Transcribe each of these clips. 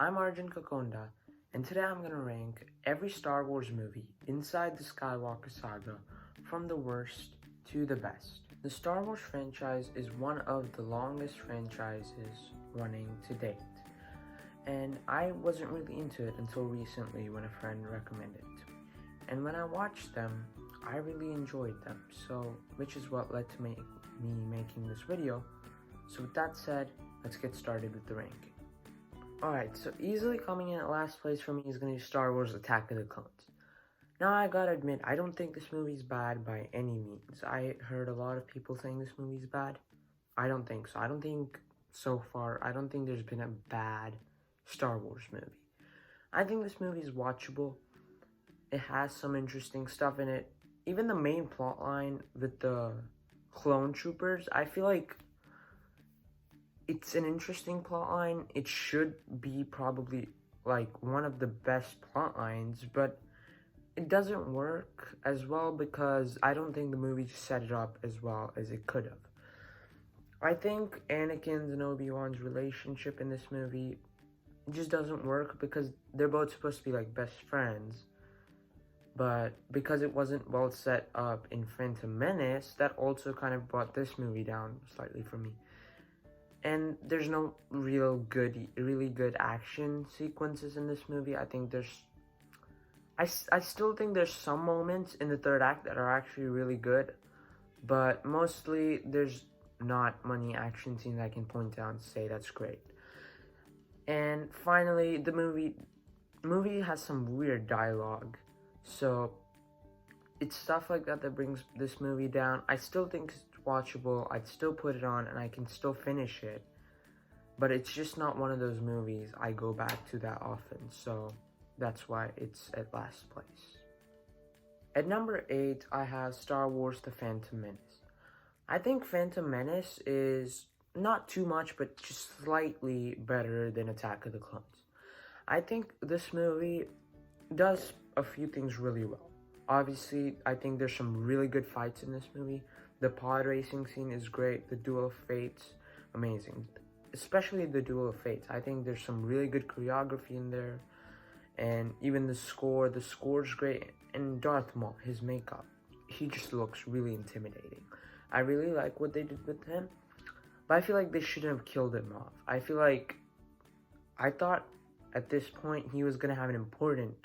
I'm Arjun Kakonda, and today I'm going to rank every Star Wars movie inside the Skywalker saga from the worst to the best. The Star Wars franchise is one of the longest franchises running to date, and I wasn't really into it until recently when a friend recommended it to me. And when I watched them, I really enjoyed them, which is what led to me making this video. So with that said, let's get started with the ranking. Alright, so easily coming in at last place for me is going to be Star Wars Attack of the Clones. Now I gotta admit, I don't think this movie's bad by any means. I heard a lot of people saying this movie's bad. I don't think so. I don't think there's been a bad Star Wars movie. I think this movie is watchable. It has some interesting stuff in it. Even the main plot line with the clone troopers, I feel like it's an interesting plot line. It should be probably like one of the best plot lines, but it doesn't work as well because I don't think the movie set it up as well as it could have. I think Anakin's and Obi-Wan's relationship in this movie just doesn't work because they're both supposed to be like best friends, but because it wasn't well set up in Phantom Menace, that also kind of brought this movie down slightly for me. And there's no really good action sequences in this movie. I still think there's some moments in the third act that are actually really good, but mostly there's not many action scenes I can point out and say that's great. And finally, the movie has some weird dialogue, so it's stuff like that that brings this movie down. I still think it's watchable. I'd still put it on and I can still finish it, but it's just not one of those movies I go back to that often, so that's why it's at last place. At number 8, I have Star Wars The Phantom Menace. I think Phantom Menace is not too much, but just slightly better than Attack of the Clones. I think this movie does a few things really well. Obviously, I think there's some really good fights in this movie. The pod racing scene is great. The Duel of Fates, amazing. Especially the Duel of Fates. I think there's some really good choreography in there. And even the score's great. And Darth Maul, his makeup, he just looks really intimidating. I really like what they did with him, but I feel like they shouldn't have killed him off. I thought at this point he was going to have an important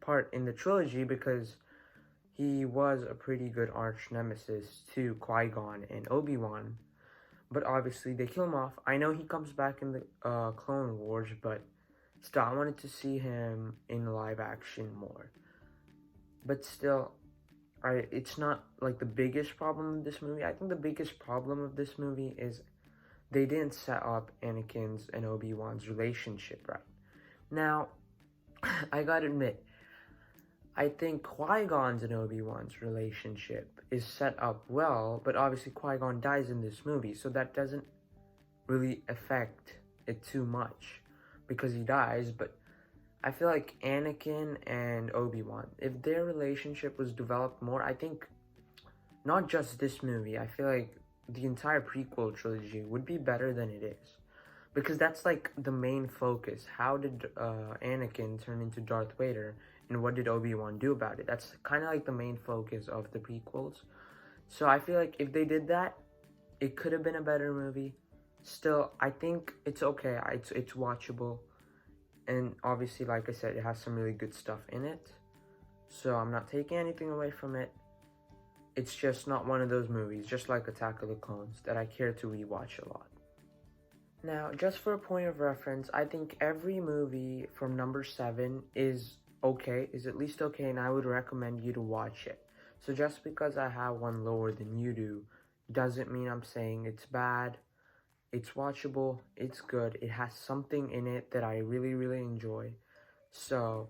part in the trilogy because he was a pretty good arch nemesis to Qui-Gon and Obi-Wan, but obviously they kill him off. I know he comes back in the Clone Wars, but still, I wanted to see him in live action more. But still, it's not like the biggest problem with this movie. I think the biggest problem of this movie is they didn't set up Anakin's and Obi-Wan's relationship right. Now, I gotta admit, I think Qui-Gon's and Obi-Wan's relationship is set up well, but obviously Qui-Gon dies in this movie, so that doesn't really affect it too much because he dies. But I feel like Anakin and Obi-Wan, if their relationship was developed more, I think not just this movie, I feel like the entire prequel trilogy would be better than it is. Because that's like the main focus. How did Anakin turn into Darth Vader, and what did Obi-Wan do about it? That's kind of like the main focus of the prequels. So I feel like if they did that, it could have been a better movie. Still, I think it's okay. It's watchable. And obviously, like I said, it has some really good stuff in it. So I'm not taking anything away from it. It's just not one of those movies, just like Attack of the Clones, that I care to rewatch a lot. Now, just for a point of reference, I think every movie from number 7 is at least okay, and I would recommend you to watch it. So just because I have one lower than you do, doesn't mean I'm saying it's bad. It's watchable, it's good, it has something in it that I really, really enjoy. So,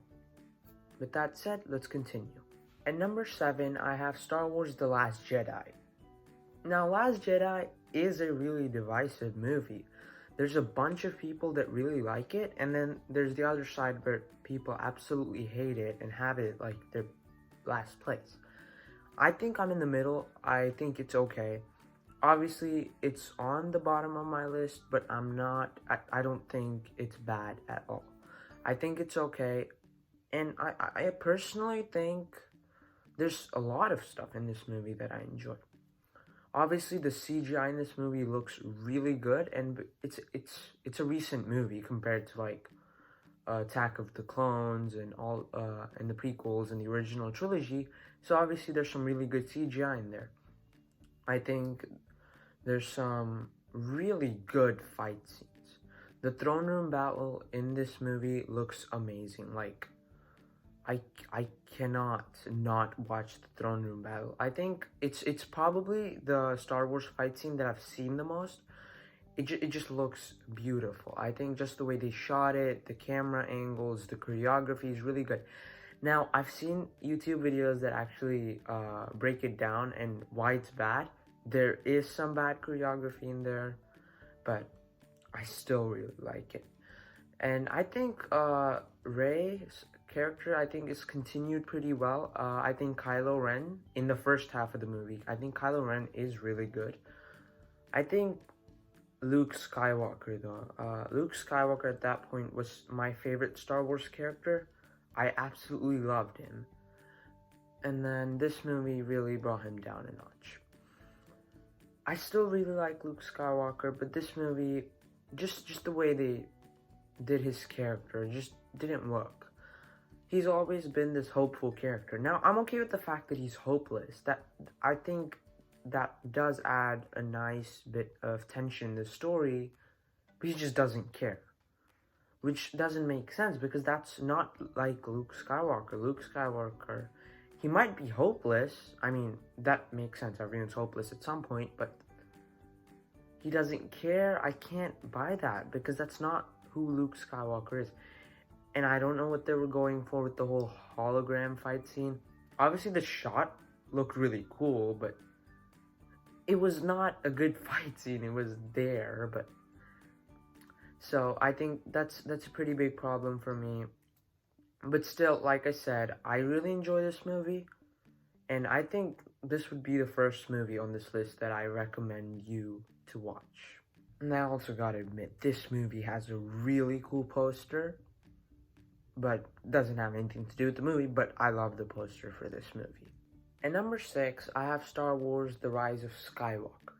with that said, let's continue. At number 7, I have Star Wars The Last Jedi. Now, Last Jedi is a really divisive movie. There's a bunch of people that really like it, and then there's the other side where people absolutely hate it and have it like their last place. I think I'm in the middle. I think it's okay. Obviously, it's on the bottom of my list, but I don't think it's bad at all. I think it's okay. And I personally think there's a lot of stuff in this movie that I enjoy. Obviously, the CGI in this movie looks really good, and it's a recent movie compared to like Attack of the Clones and all and the prequels and the original trilogy. So obviously, there's some really good CGI in there. I think there's some really good fight scenes. The throne room battle in this movie looks amazing. Like, I cannot not watch the throne room battle. I think it's probably the Star Wars fight scene that I've seen the most. It just looks beautiful. I think just the way they shot it, the camera angles, the choreography is really good. Now, I've seen YouTube videos that actually break it down and why it's bad. There is some bad choreography in there, but I still really like it. And I think Rey's character, I think, is continued pretty well. I think Kylo Ren, in the first half of the movie, I think Kylo Ren is really good. I think Luke Skywalker, though. Luke Skywalker at that point was my favorite Star Wars character. I absolutely loved him. And then this movie really brought him down a notch. I still really like Luke Skywalker, but this movie, just the way they did his character, just didn't work. He's always been this hopeful character. Now, I'm okay with the fact that he's hopeless. That I think that does add a nice bit of tension in the story, but he just doesn't care. Which doesn't make sense, because that's not like Luke Skywalker. Luke Skywalker, he might be hopeless. I mean, that makes sense. Everyone's hopeless at some point, but he doesn't care. I can't buy that, because that's not who Luke Skywalker is. And I don't know what they were going for with the whole hologram fight scene. Obviously, the shot looked really cool, but it was not a good fight scene. It was there, but... So, I think that's a pretty big problem for me. But still, like I said, I really enjoy this movie. And I think this would be the first movie on this list that I recommend you to watch. And I also gotta admit, this movie has a really cool poster. But doesn't have anything to do with the movie, but I love the poster for this movie. And number 6, I have Star Wars: The Rise of Skywalker.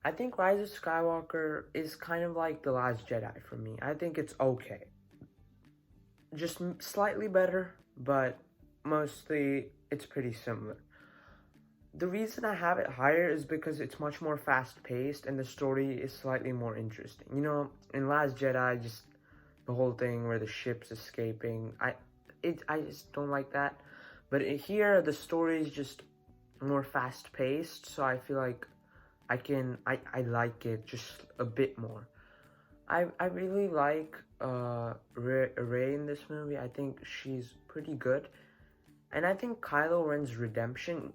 I think Rise of Skywalker is kind of like The Last Jedi for me. I think it's okay. Just slightly better, but mostly it's pretty similar. The reason I have it higher is because it's much more fast-paced and the story is slightly more interesting. You know, in Last Jedi, just the whole thing where the ship's escaping, I just don't like that. But here, the story is just more fast-paced, so I feel like I like it just a bit more. I really like Rey in this movie. I think she's pretty good. And I think Kylo Ren's redemption,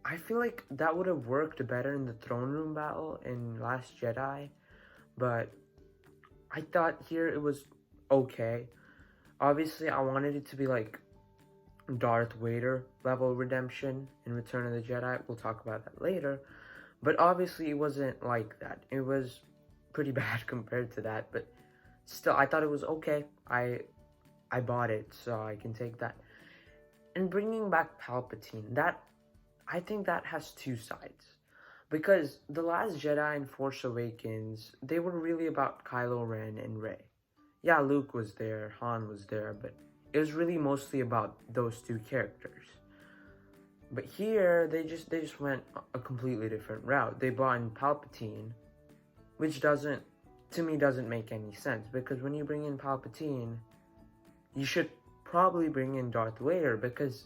I feel like that would have worked better in the throne room battle in Last Jedi. But I thought here it was okay. Obviously, I wanted it to be like Darth Vader level redemption in Return of the Jedi. We'll talk about that later. But obviously, it wasn't like that. It was pretty bad compared to that. But still, I thought it was okay. I bought it, so I can take that. And bringing back Palpatine, I think that has two sides. Because The Last Jedi and Force Awakens, they were really about Kylo Ren and Rey. Yeah, Luke was there, Han was there, but it was really mostly about those two characters. But here, they just went a completely different route. They brought in Palpatine, which to me doesn't make any sense. Because when you bring in Palpatine, you should probably bring in Darth Vader, because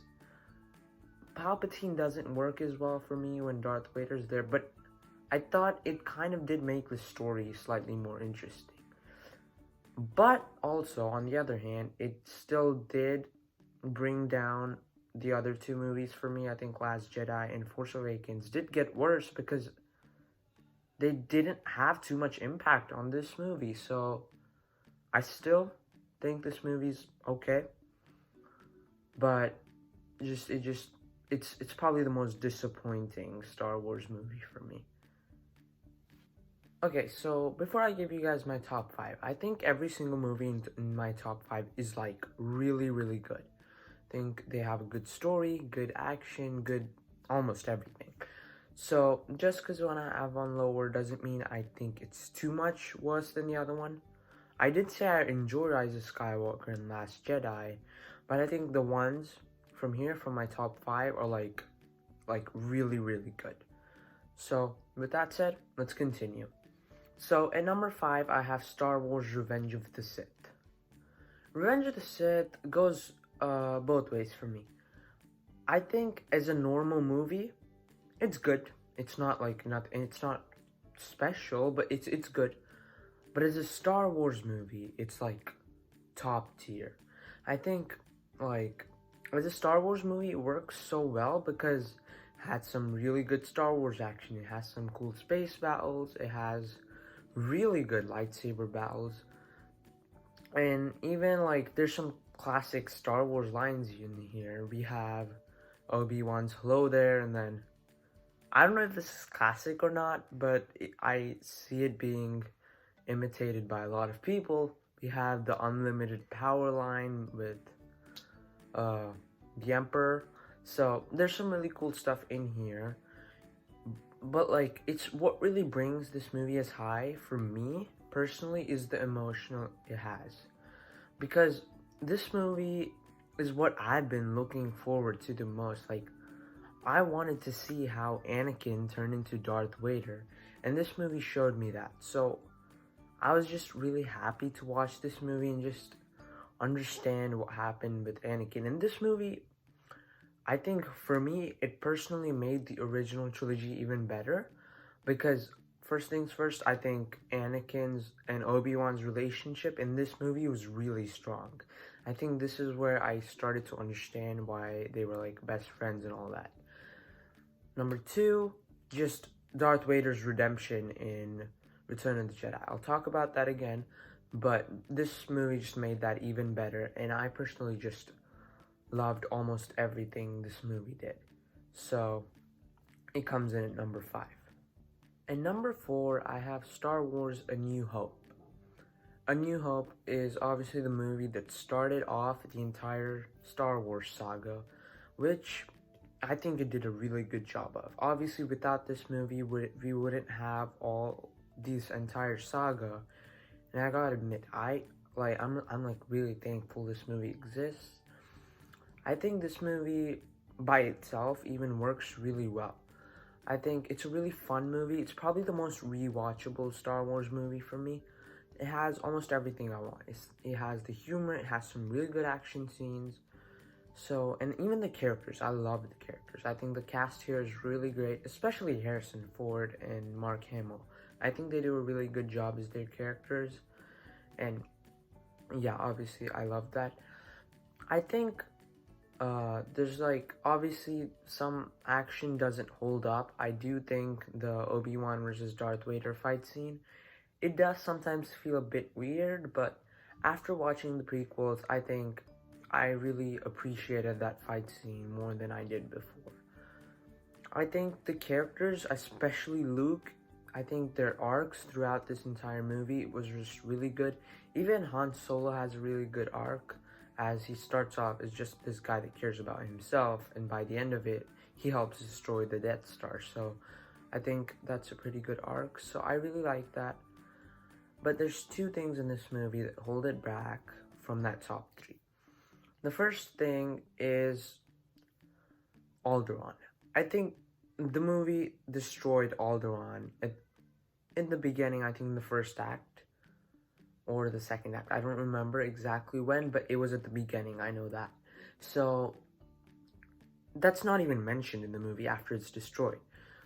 Palpatine doesn't work as well for me when Darth Vader's there. But I thought it kind of did make the story slightly more interesting. But also, on the other hand, it still did bring down the other two movies for me. I think Last Jedi and Force Awakens did get worse because they didn't have too much impact on this movie. So I still think this movie's okay, but it just it's probably the most disappointing Star Wars movie for me. Okay, so before I give you guys my top 5, I think every single movie in my top 5 is like really, really good. I think they have a good story, good action, good almost everything. So just because when I have one lower doesn't mean I think it's too much worse than the other one. I did say I enjoy Rise of Skywalker and Last Jedi, but I think the ones from here, from my top 5, are like really, really good. So with that said, let's continue. So at number 5, I have Star Wars Revenge of the Sith. Revenge of the Sith goes both ways for me. I think as a normal movie, it's good. It's not like it's not special, but it's good. But as a Star Wars movie, it's like top tier. I think like as a Star Wars movie, it works so well because it had some really good Star Wars action. It has some cool space battles. It has really good lightsaber battles. And even like there's some classic Star Wars lines in here. We have Obi-Wan's "Hello there," and then I don't know if this is classic or not, but I see it being imitated by a lot of people. We have the unlimited power line with the Emperor. So there's some really cool stuff in here. But like, it's what really brings this movie as high for me personally is the emotional it has. Because this movie is what I've been looking forward to the most. Like, I wanted to see how Anakin turned into Darth Vader, and this movie showed me that. So I was just really happy to watch this movie and just understand what happened with Anakin. And this movie, I think for me, it personally made the original trilogy even better, because first things first, I think Anakin's and Obi-Wan's relationship in this movie was really strong. I think this is where I started to understand why they were like best friends and all that. Number 2, just Darth Vader's redemption in Return of the Jedi. I'll talk about that again, but this movie just made that even better, and I personally just loved almost everything this movie did. So it comes in at number 5. And number 4, I have Star Wars A New Hope. A New Hope is obviously the movie that started off the entire Star Wars saga, which I think it did a really good job of. Obviously, without this movie, we wouldn't have all this entire saga. And I gotta admit, I'm like really thankful this movie exists. I think this movie by itself even works really well. I think it's a really fun movie. It's probably the most rewatchable Star Wars movie for me. It has almost everything I want. It has the humor, it has some really good action scenes. So, and even the characters, I love the characters. I think the cast here is really great, especially Harrison Ford and Mark Hamill. I think they do a really good job as their characters. And yeah, obviously I love that. I think there's like, obviously some action doesn't hold up. I do think the Obi-Wan versus Darth Vader fight scene, it does sometimes feel a bit weird, but after watching the prequels, I think I really appreciated that fight scene more than I did before. I think the characters, especially Luke, I think their arcs throughout this entire movie was just really good. Even Han Solo has a really good arc, as he starts off as just this guy that cares about himself, and by the end of it, he helps destroy the Death Star. So I think that's a pretty good arc. So I really like that. But there's 2 things in this movie that hold it back from that top 3. The first thing is Alderaan. I think the movie destroyed Alderaan in the beginning, I think the first act or the second act. I don't remember exactly when, but it was at the beginning, I know that. So that's not even mentioned in the movie after it's destroyed.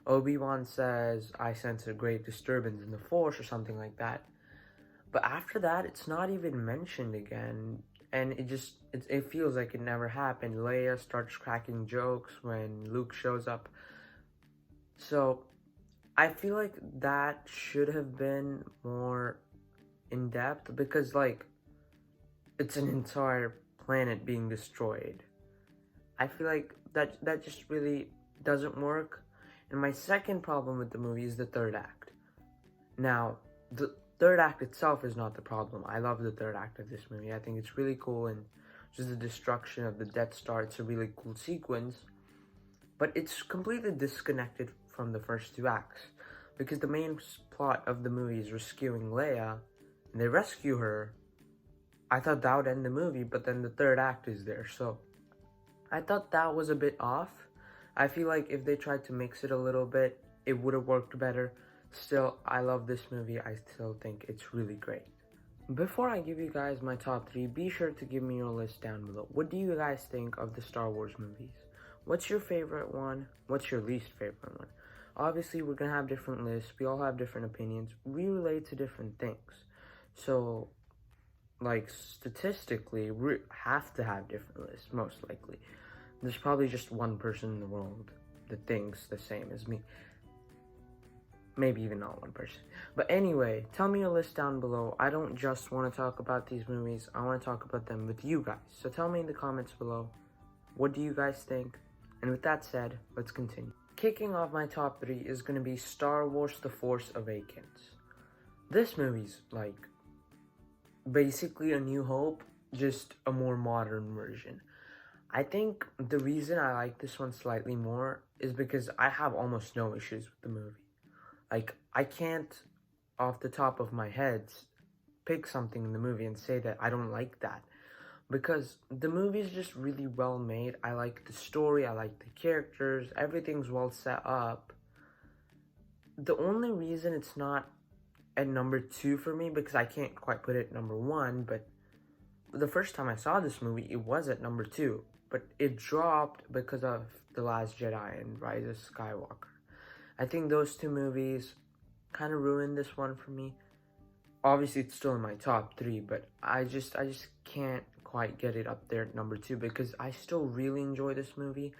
Obi-Wan says, "I sense a great disturbance in the Force," or something like that. But after that, it's not even mentioned again. And it feels like it never happened. Leia starts cracking jokes when Luke shows up. So I feel like that should have been more in depth, because like it's an entire planet being destroyed. I feel like that just really doesn't work. And my second problem with the movie is the third act. Now, the third act itself is not the problem. I love the third act of this movie. I think it's really cool, and just the destruction of the Death Star, it's a really cool sequence. But it's completely disconnected from the first two acts, because the main plot of the movie is rescuing Leia, and they rescue her. I thought that would end the movie, but then the third act is there, so I thought that was a bit off. I feel like if they tried to mix it a little bit, it would have worked better. Still, I love this movie. I still think it's really great. Before I give you guys my top 3, be sure to give me your list down below. What do you guys think of the Star Wars movies? What's your favorite one? What's your least favorite one? Obviously, we're gonna have different lists. We all have different opinions. We relate to different things. So, like, statistically, we have to have different lists, most likely. There's probably just one person in the world that thinks the same as me. Maybe even not one person. But anyway, tell me your list down below. I don't just want to talk about these movies. I want to talk about them with you guys. So tell me in the comments below, what do you guys think? And with that said, let's continue. Kicking off my top 3 is going to be Star Wars The Force Awakens. This movie's like basically A New Hope, just a more modern version. I think the reason I like this one slightly more is because I have almost no issues with the movie. Like, I can't, off the top of my head, pick something in the movie and say that I don't like that. Because the movie is just really well made. I like the story, I like the characters, everything's well set up. The only reason it's not at number 2 for me, because I can't quite put it at number 1, but the first time I saw this movie, it was at number 2. But it dropped because of The Last Jedi and Rise of Skywalker. I think those two movies kind of ruined this one for me. Obviously, it's still in my top 3, but I just can't quite get it up there at number 2 because I still really enjoy this movie.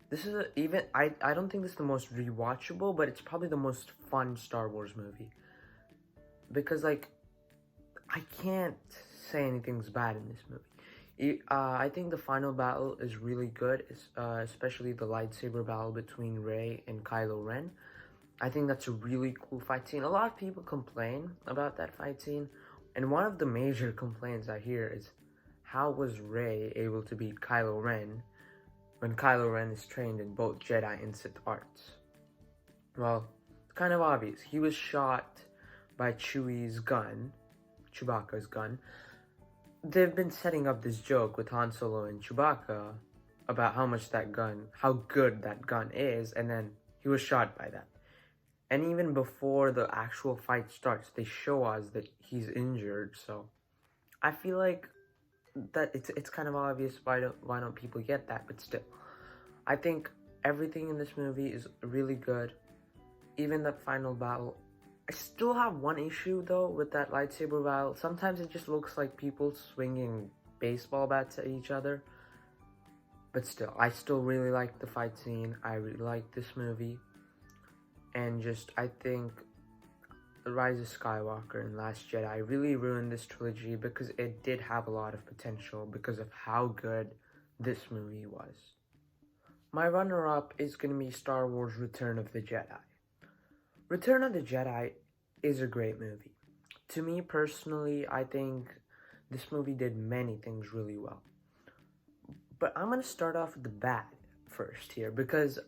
This is I don't think this is the most rewatchable, but it's probably the most fun Star Wars movie. Because, like, I can't say anything's bad in this movie. I think the final battle is really good, especially the lightsaber battle between Rey and Kylo Ren. I think that's a really cool fight scene. A lot of people complain about that fight scene, and one of the major complaints I hear is, how was Rey able to beat Kylo Ren when Kylo Ren is trained in both Jedi and Sith arts? Well, it's kind of obvious. He was shot by Chewbacca's gun. They've been setting up this joke with Han Solo and Chewbacca about how good that gun is, and then he was shot by that. And even before the actual fight starts, they show us that he's injured, so I feel like that it's kind of obvious why don't people get that, but still. I think everything in this movie is really good. Even the final battle. I still have one issue though with that lightsaber battle. Sometimes it just looks like people swinging baseball bats at each other. But still, I still really like the fight scene. I really like this movie. And just, I think The Rise of Skywalker and Last Jedi really ruined this trilogy because it did have a lot of potential because of how good this movie was. My runner-up is going to be Star Wars Return of the Jedi. Return of the Jedi is a great movie. To me personally, I think this movie did many things really well. But I'm going to start off with the bad first here because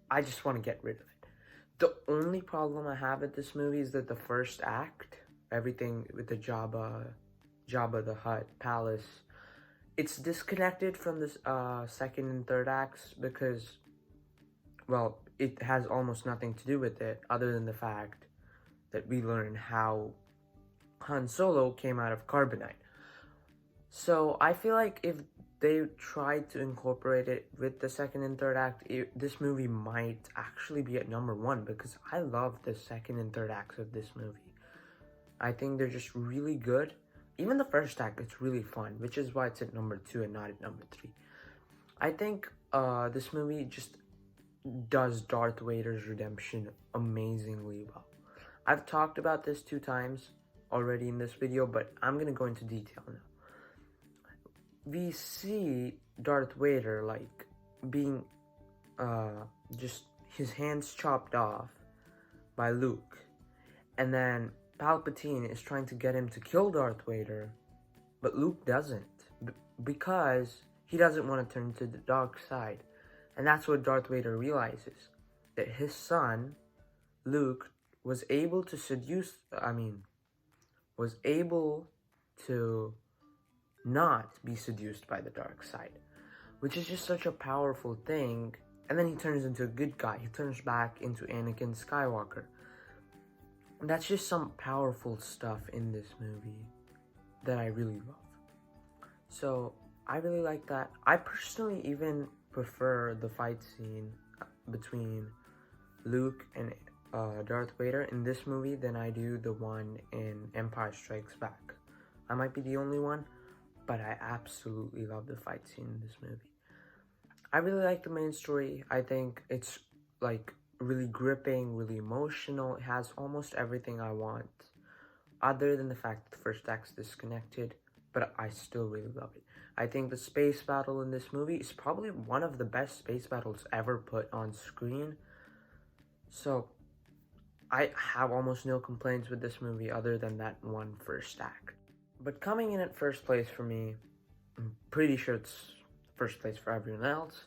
I just want to get rid of it. The only problem I have with this movie is that the first act, everything with the Jabba the Hutt palace, it's disconnected from the second and third acts because, well, it has almost nothing to do with it other than the fact that we learn how Han Solo came out of carbonite. So I feel like if they tried to incorporate it with the second and third act, this movie might actually be at number 1 because I love the second and third acts of this movie. I think they're just really good. Even the first act, it's really fun, which is why it's at number 2 and not at number 3. I think this movie just does Darth Vader's redemption amazingly well. I've talked about this 2 times already in this video, but I'm going to go into detail now. We see Darth Vader, like, being just his hands chopped off by Luke, and then Palpatine is trying to get him to kill Darth Vader, but Luke doesn't, because he doesn't want to turn to the dark side. And that's what Darth Vader realizes, that his son, Luke, was able to not be seduced by the dark side, which is just such a powerful thing. And then he turns into a good guy. He turns back into Anakin Skywalker. That's just some powerful stuff in this movie that I really love. So I really like that. I personally even prefer the fight scene between Luke and Darth Vader in this movie than I do the one in Empire Strikes Back. I might be the only one, but I absolutely love the fight scene in this movie. I really like the main story. I think it's like really gripping, really emotional. It has almost everything I want, other than the fact that the first act's disconnected, but I still really love it. I think the space battle in this movie is probably one of the best space battles ever put on screen. So I have almost no complaints with this movie other than that one first act. But coming in at first place for me, I'm pretty sure it's first place for everyone else,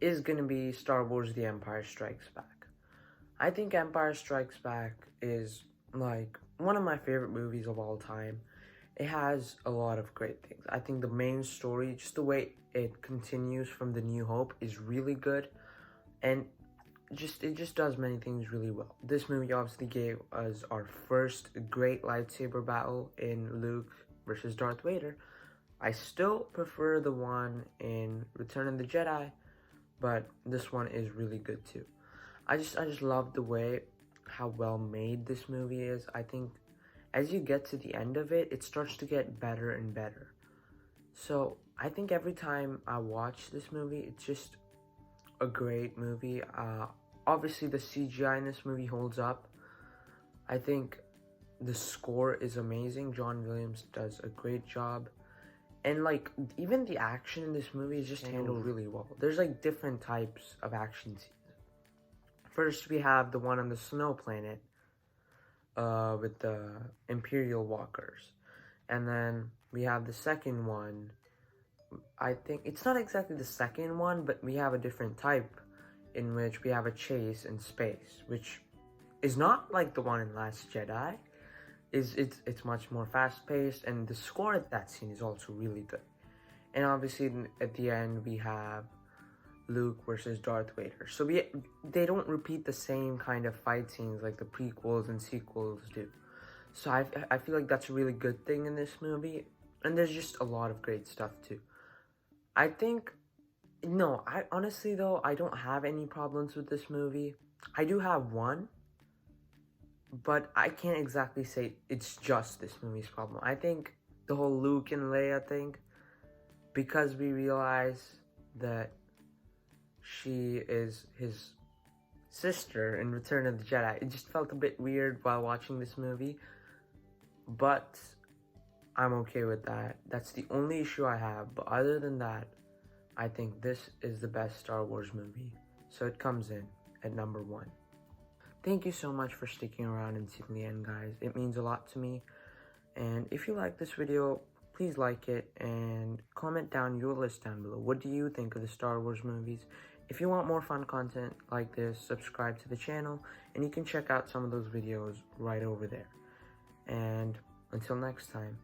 is gonna be Star Wars The Empire Strikes Back. I think Empire Strikes Back is like one of my favorite movies of all time. It has a lot of great things. I think the main story, just the way it continues from The New Hope, is really good, and it just does many things really well. This movie obviously gave us our first great lightsaber battle in Luke versus Darth Vader. I still prefer the one in Return of the Jedi, but this one is really good too. I just love the way how well made this movie is. I think as you get to the end of it, it starts to get better and better. So I think every time I watch this movie, it's just a great movie. Obviously the CGI in this movie holds up. I think the score is amazing. John Williams does a great job. And like, even the action in this movie is just handled really well. There's like different types of action scenes. First, we have the one on the snow planet with the Imperial walkers. And then we have the second one. I think it's not exactly the second one, but we have a different type in which we have a chase in space, which is not like the one in Last Jedi. It's much more fast-paced, and the score at that scene is also really good. And obviously at the end we have Luke versus Darth Vader. So they don't repeat the same kind of fight scenes like the prequels and sequels do. So I feel like that's a really good thing in this movie, and there's just a lot of great stuff too. I honestly though, I don't have any problems with this movie. I do have one, but I can't exactly say it's just this movie's problem. I think the whole Luke and Leia thing, because we realize that she is his sister in Return of the Jedi, it just felt a bit weird while watching this movie. But I'm okay with that. That's the only issue I have. But other than that, I think this is the best Star Wars movie. So it comes in at number 1. Thank you so much for sticking around until the end, guys. It means a lot to me. And if you like this video, please like it and comment down your list down below. What do you think of the Star Wars movies? If you want more fun content like this, subscribe to the channel, and you can check out some of those videos right over there. And until next time.